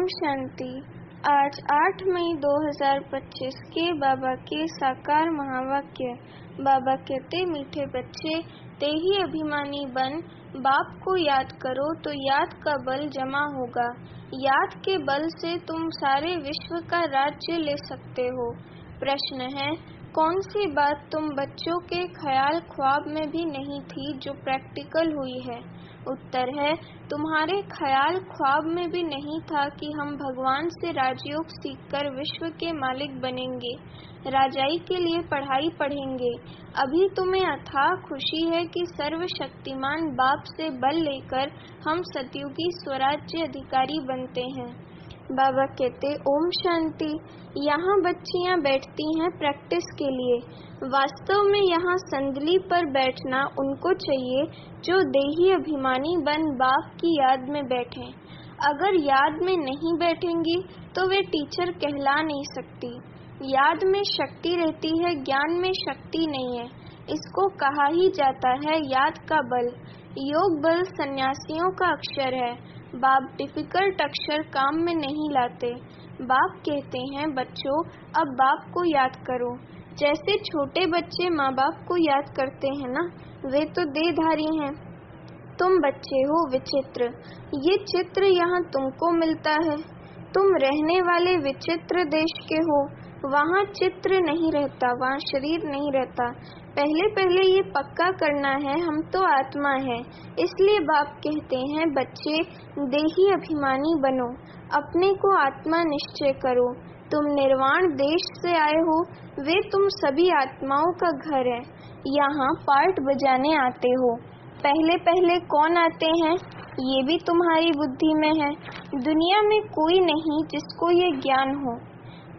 शांति। आज 8 मई 2025 के बाबा के साकार महावाक्य। बाबा कहते, मीठे बच्चे, तेही अभिमानी बन, बाप को याद करो तो याद का बल जमा होगा। याद के बल से तुम सारे विश्व का राज्य ले सकते हो। प्रश्न है, कौन सी बात तुम बच्चों के ख्याल ख्वाब में भी नहीं थी जो प्रैक्टिकल हुई है? उत्तर है, तुम्हारे ख्याल ख्वाब में भी नहीं था कि हम भगवान से राजयोग सीखकर विश्व के मालिक बनेंगे, राजाई के लिए पढ़ाई पढ़ेंगे। अभी तुम्हें अथाह खुशी है कि सर्वशक्तिमान बाप से बल लेकर हम सतयुगी स्वराज्य अधिकारी बनते हैं। बाबा कहते, ओम शांति। यहाँ बच्चियाँ बैठती हैं प्रैक्टिस के लिए। वास्तव में यहाँ संदली पर बैठना उनको चाहिए जो देही अभिमानी बन बाप की याद में बैठें। अगर याद में नहीं बैठेंगी तो वे टीचर कहला नहीं सकती। याद में शक्ति रहती है, ज्ञान में शक्ति नहीं है। इसको कहा ही जाता है याद का बल। योग बल सन्यासियों का अक्षर है। बाप डिफिकल्ट अक्षर काम में नहीं लाते। बाप कहते हैं, बच्चों, अब बाप को याद करो। जैसे छोटे बच्चे माँ बाप को याद करते हैं ना, वे तो देहधारी हैं। तुम बच्चे हो विचित्र। ये चित्र यहाँ तुमको मिलता है। तुम रहने वाले विचित्र देश के हो। वहाँ चित्र नहीं रहता, वहाँ शरीर नहीं रहता। पहले ये पक्का करना है, हम तो आत्मा है। इसलिए बाप कहते हैं, बच्चे, देही अभिमानी बनो, अपने को आत्मा निश्चय करो। तुम निर्वाण देश से आए हो, वे तुम सभी आत्माओं का घर है। यहाँ पार्ट बजाने आते हो। पहले कौन आते हैं, ये भी तुम्हारी बुद्धि में है। दुनिया में कोई नहीं जिसको ये ज्ञान हो।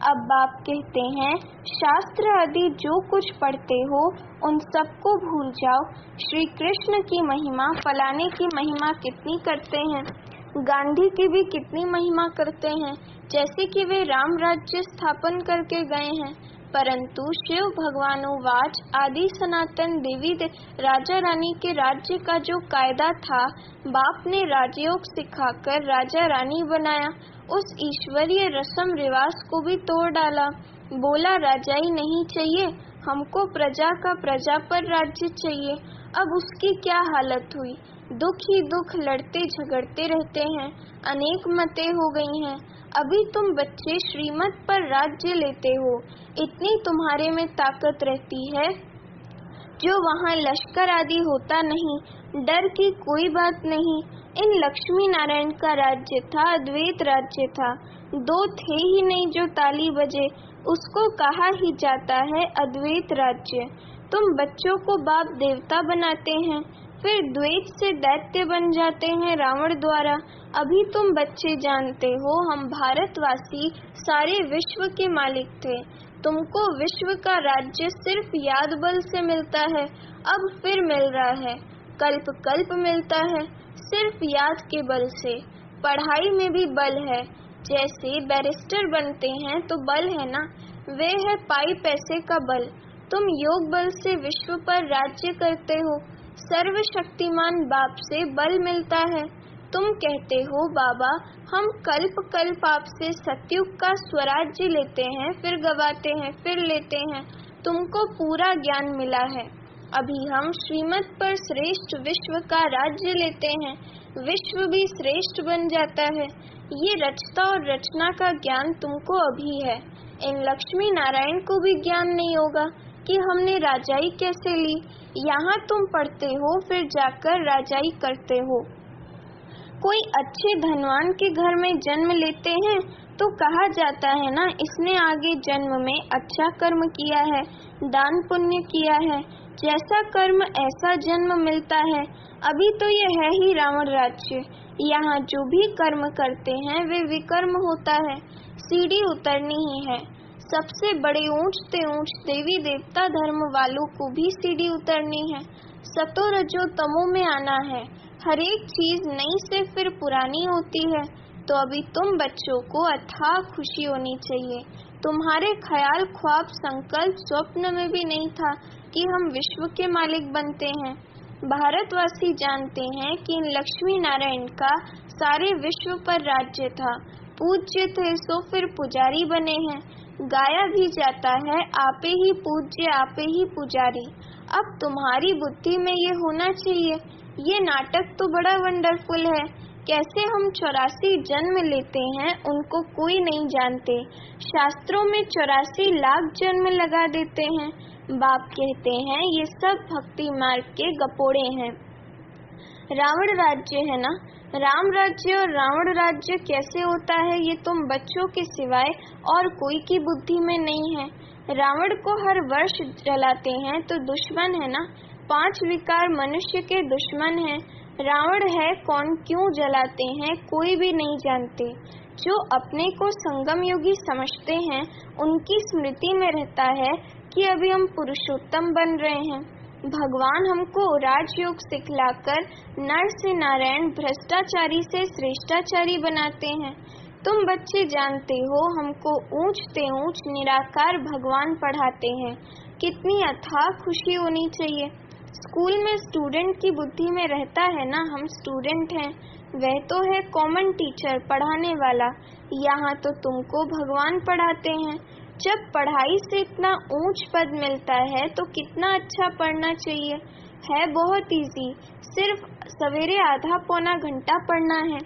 अब बाप कहते हैं, शास्त्र आदि जो कुछ पढ़ते हो उन सबको भूल जाओ। श्री कृष्ण की महिमा, फलाने की महिमा कितनी करते हैं, गांधी की भी कितनी महिमा करते हैं, जैसे कि वे राम राज्य स्थापन करके गए हैं। परंतु शिव भगवानुवाच आदि सनातन देवी राजा रानी के राज्य का जो कायदा था, बाप ने राजयोग सिखाकर राजा रानी बनाया। उस ईश्वरीय रस्म रिवाज को भी तोड़ डाला। बोला, राजाई नहीं चाहिए, हमको प्रजा का प्रजा पर राज्य चाहिए। अब उसकी क्या हालत हुई? दुख ही दुख, लड़ते झगड़ते रहते हैं। अनेक मतें हो गई हैं। अभी तुम बच्चे श्रीमत पर राज्य लेते हो। इतनी तुम्हारे में ताकत रहती है जो वहाँ लश्कर आदि होता नहीं। डर की कोई बात नहीं। इन लक्ष्मी नारायण का राज्य था, अद्वैत राज्य था। दो थे ही नहीं जो ताली बजे, उसको कहा ही जाता है अद्वैत राज्य। तुम बच्चों को बाप देवता बनाते हैं, फिर द्वैत से दैत्य बन जाते हैं रावण द्वारा। अभी तुम बच्चे जानते हो, हम भारतवासी सारे विश्व के मालिक थे। तुमको विश्व का राज्य सिर्फ याद बल से मिलता है। अब फिर मिल रहा है, कल्प कल्प मिलता है, सिर्फ याद के बल से। पढ़ाई में भी बल है। जैसे बैरिस्टर बनते हैं तो बल है ना, वे है पाई पैसे का बल। तुम योग बल से विश्व पर राज्य करते हो। सर्वशक्तिमान बाप से बल मिलता है। तुम कहते हो, बाबा, हम कल्प कल्प आपसे सतयुग का स्वराज्य लेते हैं, फिर गवाते हैं, फिर लेते हैं। तुमको पूरा ज्ञान मिला है। अभी हम श्रीमत पर श्रेष्ठ विश्व का राज्य लेते हैं। विश्व भी श्रेष्ठ बन जाता है। ये रचता और रचना का ज्ञान तुमको अभी है। इन लक्ष्मी नारायण को भी ज्ञान नहीं होगा कि हमने राजाई कैसे ली। यहाँ तुम पढ़ते हो, फिर जाकर राजाई करते हो। कोई अच्छे धनवान के घर में जन्म लेते हैं तो कहा जाता है ना, इसने आगे जन्म में अच्छा कर्म किया है, दान पुण्य किया है। जैसा कर्म ऐसा जन्म मिलता है। अभी तो ये है ही रावण राज्य। यहाँ जो भी कर्म करते हैं वे विकर्म होता है। सीढ़ी उतरनी ही है। सबसे बड़े ऊंच से ऊंच देवी देवता धर्म वालों को भी सीढ़ी उतरनी है। सतो रजो तमो में आना है। हर एक चीज नई से फिर पुरानी होती है। तो अभी तुम बच्चों को अथाह खुशी होनी चाहिए। तुम्हारे ख्याल ख्वाब संकल्प स्वप्न में भी नहीं था कि हम विश्व के मालिक बनते हैं। भारतवासी जानते हैं कि इन लक्ष्मी नारायण का सारे विश्व पर राज्य था। पूज्य थे सो फिर पुजारी बने हैं। गाया भी जाता है आपे ही पूज्य आपे ही पुजारी। अब तुम्हारी बुद्धि में ये होना चाहिए। ये नाटक तो बड़ा वंडरफुल है। कैसे हम 84 जन्म लेते हैं उनको कोई नहीं जानते। शास्त्रों में 84 लाख जन्म लगा देते हैं। बाप कहते हैं ये सब भक्ति मार्ग के गपोड़े हैं। रावण राज्य है ना, राम राज्य और रावण राज्य कैसे होता है ये तुम बच्चों के सिवाय और कोई की बुद्धि में नहीं है। रावण को हर वर्ष जलाते हैं तो दुश्मन है ना, 5 विकार मनुष्य के दुश्मन हैं। रावण है कौन, क्यों जलाते हैं, कोई भी नहीं जानते। जो अपने को संगम योगी समझते हैं उनकी स्मृति में रहता है कि अभी हम पुरुषोत्तम बन रहे हैं। भगवान हमको राजयोग सिखलाकर नर से नारायण, भ्रष्टाचारी से श्रेष्ठाचारी बनाते हैं। तुम बच्चे जानते हो हमको ऊंच से ऊंच निराकार भगवान पढ़ाते हैं। कितनी अथाह खुशी होनी चाहिए। स्कूल में स्टूडेंट की बुद्धि में रहता है ना हम स्टूडेंट हैं, वह तो है कॉमन टीचर पढ़ाने वाला। यहाँ तो तुमको भगवान पढ़ाते हैं। जब पढ़ाई से इतना ऊंच पद मिलता है तो कितना अच्छा पढ़ना चाहिए। है बहुत इजी, सिर्फ सवेरे आधा पौना घंटा पढ़ना है।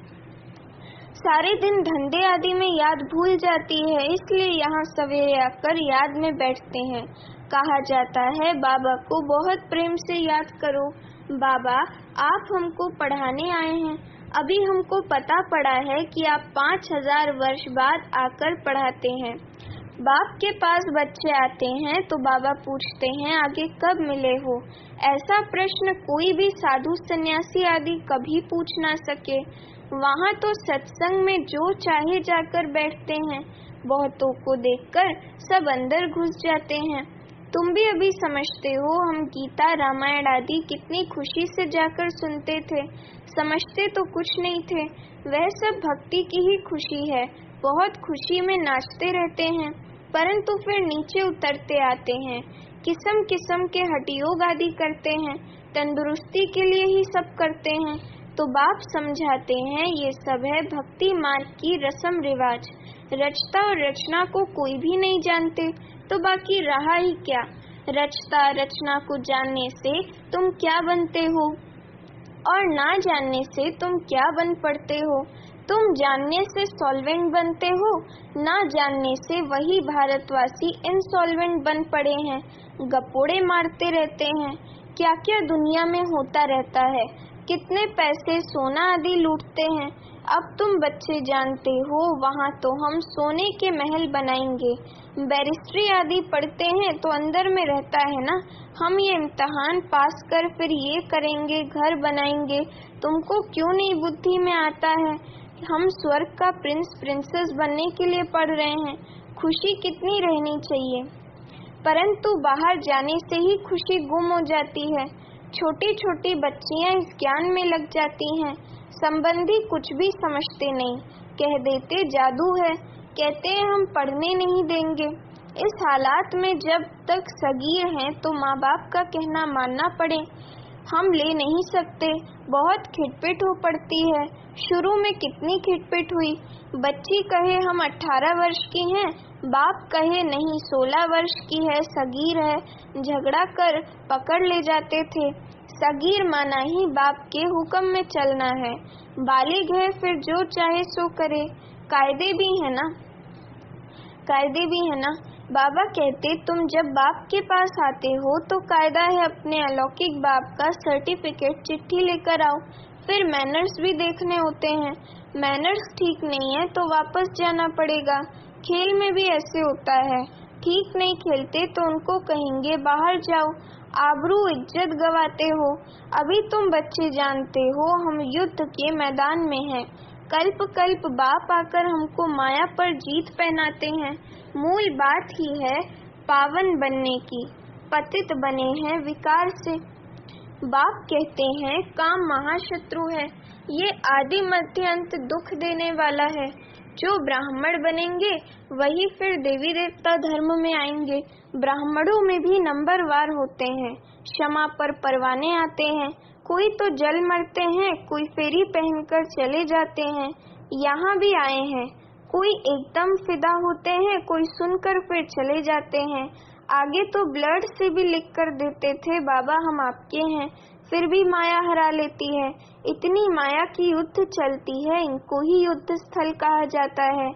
सारे दिन धंधे आदि में याद भूल जाती है, इसलिए यहाँ सवेरे आकर याद में बैठते हैं। कहा जाता है बाबा को बहुत प्रेम से याद करो। बाबा आप हमको पढ़ाने आए हैं। अभी हमको पता पड़ा है कि आप 5000 वर्ष बाद आकर पढ़ाते हैं। बाप के पास बच्चे आते हैं तो बाबा पूछते हैं आगे कब मिले हो। ऐसा प्रश्न कोई भी साधु सन्यासी आदि कभी पूछ ना सके। वहाँ तो सत्संग में जो चाहे जाकर बैठते हैं। बहुतों को देखकर सब अंदर घुस जाते हैं। तुम भी अभी समझते हो हम गीता रामायण आदि कितनी खुशी से जाकर सुनते थे। समझते तो कुछ नहीं थे। वह सब भक्ति की ही खुशी है। बहुत खुशी में नाचते रहते हैं, परंतु फिर नीचे उतरते आते हैं। किस्म किस्म के हठयोग आदि करते हैं। तंदुरुस्ती के लिए ही सब करते हैं। तो बाप समझाते हैं ये सब है भक्ति मार्ग की रस्म रिवाज। रचता और रचना को कोई भी नहीं जानते तो बाकी रहा ही क्या। रचता रचना को जानने से तुम क्या बनते हो और ना जानने से तुम क्या बन पड़ते हो। तुम जानने से सॉल्वेंट बनते हो, ना जानने से वही भारतवासी इनसॉल्वेंट बन पड़े हैं। गपोड़े मारते रहते हैं। क्या क्या दुनिया में होता रहता है। कितने पैसे सोना आदि लूटते हैं। अब तुम बच्चे जानते हो वहाँ तो हम सोने के महल बनाएंगे। बैरिस्ट्री आदि पढ़ते हैं तो अंदर में रहता है ना हम ये इम्तिहान पास कर फिर ये करेंगे, घर बनाएंगे। तुमको क्यों नहीं बुद्धि में आता है हम स्वर्ग का प्रिंस प्रिंसेस बनने के लिए पढ़ रहे हैं। खुशी कितनी रहनी चाहिए, परंतु बाहर जाने से ही खुशी गुम हो जाती है। छोटी छोटी बच्चियां इस ज्ञान में लग जाती हैं। संबंधी कुछ भी समझते नहीं, कह देते जादू है, कहते हैं हम पढ़ने नहीं देंगे। इस हालात में जब तक सगीर हैं तो माँ बाप का कहना मानना पड़े। हम ले नहीं सकते। बहुत खिटपिट हो पड़ती है। शुरू में कितनी खिटपिट हुई। बच्ची कहे हम 18 वर्ष की हैं, बाप कहे नहीं 16 वर्ष की है, सगीर है। झगड़ा कर पकड़ ले जाते थे। सगीर माना ही बाप के हुक्म में चलना है। बालिग है फिर जो चाहे सो करे। कायदे भी है ना। बाबा कहते तुम जब बाप के पास आते हो तो कायदा है अपने अलौकिक बाप का सर्टिफिकेट चिट्ठी लेकर आओ। फिर मैनर्स भी देखने होते हैं। मैनर्स ठीक नहीं है तो वापस जाना पड़ेगा। खेल में भी ऐसे होता है। ठीक नहीं खेलते तो उनको कहेंगे बाहर जाओ, आबरू इज्जत गवाते हो। अभी तुम बच्चे जानते हो हम युद्ध के मैदान में हैं। कल्प कल्प बाप आकर हमको माया पर जीत पहनाते हैं। मूल बात ही है पावन बनने की। पतित बने हैं विकार से। बाप कहते हैं काम महाशत्रु है। ये आदि मध्य अंत दुख देने वाला है। जो ब्राह्मण बनेंगे वही फिर देवी देवता धर्म में आएंगे। ब्राह्मणों में भी नंबरवार होते हैं। क्षमा पर परवाने आते हैं। कोई तो जल मरते हैं, कोई फेरी पहनकर चले जाते हैं। यहाँ भी आए हैं। कोई एकदम फिदा होते हैं, कोई सुनकर फिर चले जाते हैं। आगे तो ब्लड से भी लिख कर देते थे, बाबा हम आपके हैं, फिर भी माया हरा लेती है। इतनी माया की युद्ध चलती है, इनको ही युद्ध स्थल कहा जाता है।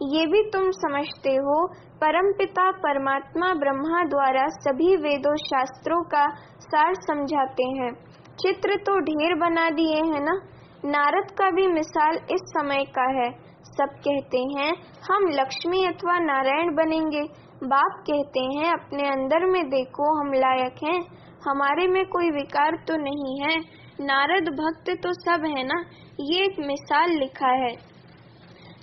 ये भी तुम समझते हो, परमपिता परमात्मा ब्रह्मा द्वारा सभी वेदों शास्त्रों का सार समझाते हैं। चित्र तो ढेर बना दिए हैं ना। नारद का भी मिसाल इस समय का है। सब कहते हैं हम लक्ष्मी अथवा नारायण बनेंगे। बाप कहते हैं अपने अंदर में देखो, हम लायक हैं, हमारे में कोई विकार तो नहीं है। नारद भक्त तो सब है ना। ये एक मिसाल लिखा है।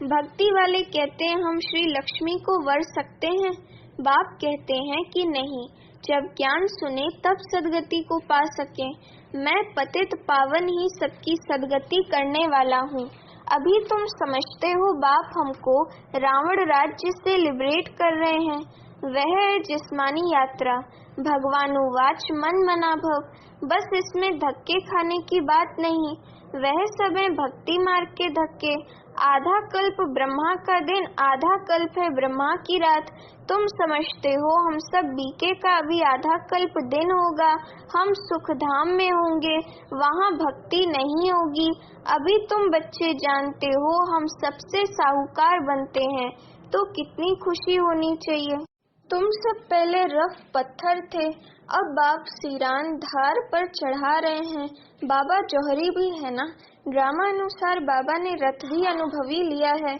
भक्ति वाले कहते हैं हम श्री लक्ष्मी को वर सकते हैं। बाप कहते हैं कि नहीं, जब ज्ञान सुने तब सदगति को पा सके। मैं पतित पावन ही सबकी सदगति करने वाला हूँ। अभी तुम समझते हो बाप हमको रावण राज्य से लिबरेट कर रहे हैं। वह है जिस्मानी यात्रा। भगवानुवाच मन मना भव। बस इसमें धक्के खाने की बात नहीं, वह सब है भक्ति मार्ग के धक्के। आधा कल्प ब्रह्मा का दिन, आधा कल्प है ब्रह्मा की रात। तुम समझते हो हम सब बीके का अभी आधा कल्प दिन होगा, हम सुख धाम में होंगे, वहाँ भक्ति नहीं होगी। अभी तुम बच्चे जानते हो हम सबसे साहूकार बनते हैं, तो कितनी खुशी होनी चाहिए। तुम सब पहले रफ पत्थर थे, अब बाप सिरान धार पर चढ़ा रहे हैं। बाबा जौहरी भी है ना। ड्रामा अनुसार बाबा ने रथ भी अनुभवी लिया है।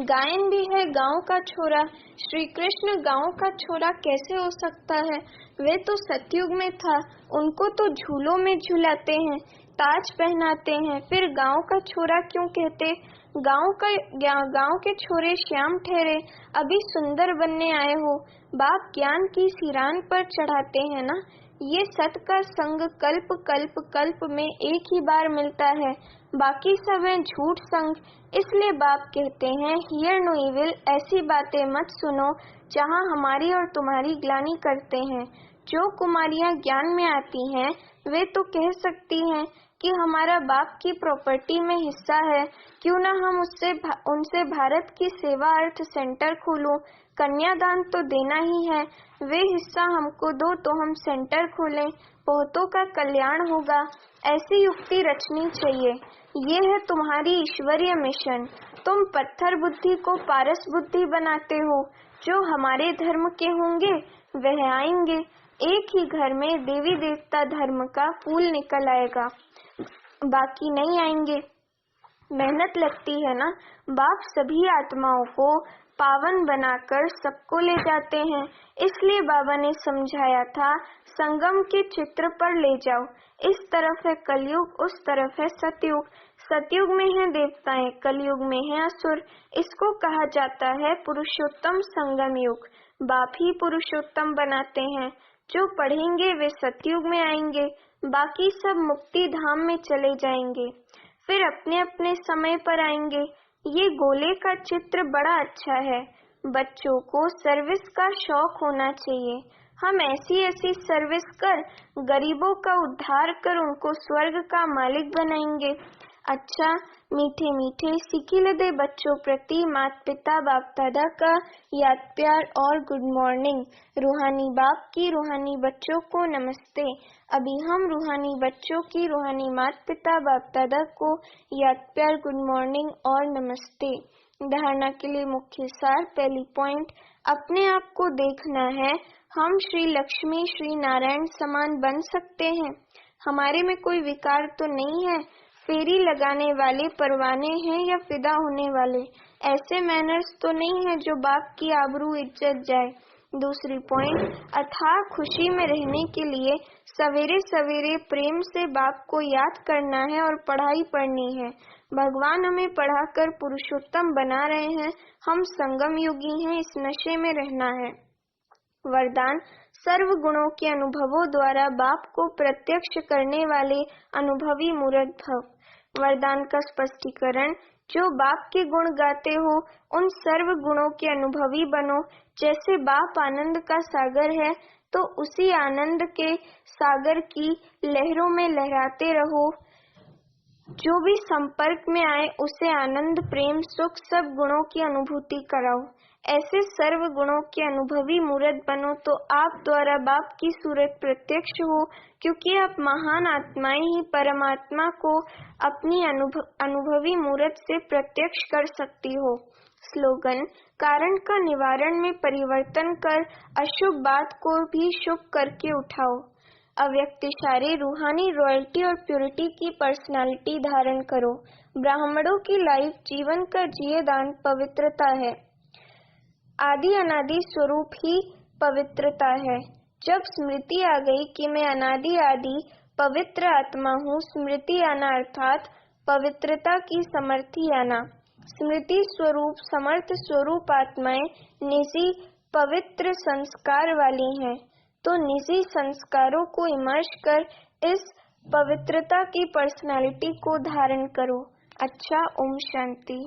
गायन भी है गांव का छोरा। श्री कृष्ण गांव का छोरा कैसे हो सकता है? वे तो सतयुग में था, उनको तो झूलों में झुलाते हैं, ताज पहनाते हैं, फिर गांव का छोरा क्यों कहते? गांव के छोरे श्याम ठहरे, अभी सुंदर बनने आए हो। बाप ज्ञान की सिरान पर चढ़ाते हैं ना। ये सत का संग कल्प कल्प कल्प में एक ही बार मिलता है, बाकी सब है झूठ संग। इसलिए बाप कहते हैं हियर नो इविल, ऐसी बातें मत सुनो जहाँ हमारी और तुम्हारी ग्लानि करते हैं। जो कुमारियाँ ज्ञान में आती हैं वे तो कह सकती हैं कि हमारा बाप की प्रॉपर्टी में हिस्सा है, क्यों ना हम उनसे भारत की सेवा अर्थ सेंटर खोलूं। कन्यादान तो देना ही है, वे हिस्सा हमको दो तो हम सेंटर खोलें, बहुतों का कल्याण होगा। ऐसी युक्ति रचनी चाहिए। ये है तुम्हारी ईश्वरीय मिशन। तुम पत्थर बुद्धि को पारस बुद्धि बनाते हो। जो हमारे धर्म के होंगे वह आएंगे। एक ही घर में देवी देवता धर्म का फूल निकल आएगा, बाकी नहीं आएंगे। मेहनत लगती है ना। बाप सभी आत्माओं को पावन बनाकर सबको ले जाते हैं। इसलिए बाबा ने समझाया था संगम के चित्र पर ले जाओ। इस तरफ है कलयुग, उस तरफ है सतयुग। सतयुग में है देवताएं, कलयुग में है असुर। इसको कहा जाता है पुरुषोत्तम संगम युग। बाप ही पुरुषोत्तम बनाते हैं। जो पढ़ेंगे वे सतयुग में आएंगे, बाकी सब मुक्ति धाम में चले जाएंगे, फिर अपने अपने समय पर आएंगे। ये गोले का चित्र बड़ा अच्छा है। बच्चों को सर्विस का शौक होना चाहिए। हम ऐसी ऐसी सर्विस कर गरीबों का उद्धार कर उनको स्वर्ग का मालिक बनाएंगे। अच्छा, मीठे मीठे सिखिलदे बच्चों प्रति माता पिता बाप दादा का याद प्यार और गुड मॉर्निंग। रूहानी बाप की रूहानी बच्चों को नमस्ते। अभी हम रूहानी बच्चों की रूहानी माता पिता बाप दादा को याद प्यार गुड मॉर्निंग और नमस्ते। धारणा के लिए मुख्य सार। पहली पॉइंट, अपने आप को देखना है हम श्री लक्ष्मी श्री नारायण समान बन सकते हैं। हमारे में कोई विकार तो नहीं है। फेरी लगाने वाले परवाने हैं या फिदा होने वाले, ऐसे मैनर्स तो नहीं है जो बाप की आबरू इज्जत जाए। दूसरी पॉइंट, अथाह खुशी में रहने के लिए सवेरे सवेरे प्रेम से बाप को याद करना है और पढ़ाई पढ़नी है। भगवान हमें पढ़ाकर पुरुषोत्तम बना रहे हैं। हम संगम युगी हैं, इस नशे में रहना है। वरदान, सर्व गुणों के अनुभवों द्वारा बाप को प्रत्यक्ष करने वाले अनुभवी मूर्त भव। वरदान का स्पष्टीकरण, जो बाप के गुण गाते हो उन सर्व गुणों के अनुभवी बनो। जैसे बाप आनंद का सागर है तो उसी आनंद के सागर की लहरों में लहराते रहो। जो भी संपर्क में आए उसे आनंद, प्रेम, सुख सब गुणों की अनुभूति कराओ। ऐसे सर्व गुणों के अनुभवी मूर्त बनो तो आप द्वारा बाप की सूरत प्रत्यक्ष हो, क्योंकि आप महान आत्माएं ही परमात्मा को अपनी अनुभवी मूर्त से प्रत्यक्ष कर सकती हो। स्लोगन: कारण का निवारण में परिवर्तन कर अशुभ बात को भी शुभ करके उठाओ। अव्यक्तिशाली रूहानी रॉयल्टी और प्योरिटी की पर्सनालिटी धारण करो। ब्राह्मणों की लाइफ जीवन का जिये दान पवित्रता है। आदि अनादि स्वरूप ही पवित्रता है। जब स्मृति आ गई कि मैं अनादि आदि पवित्र आत्मा हूँ, स्मृति आना अर्थात पवित्रता की समर्थी आना। स्मृति स्वरूप समर्थ स्वरूप आत्माएं निजी पवित्र संस्कार वाली हैं, तो निजी संस्कारों को इमर्ज कर इस पवित्रता की पर्सनालिटी को धारण करो। अच्छा, ओम शांति।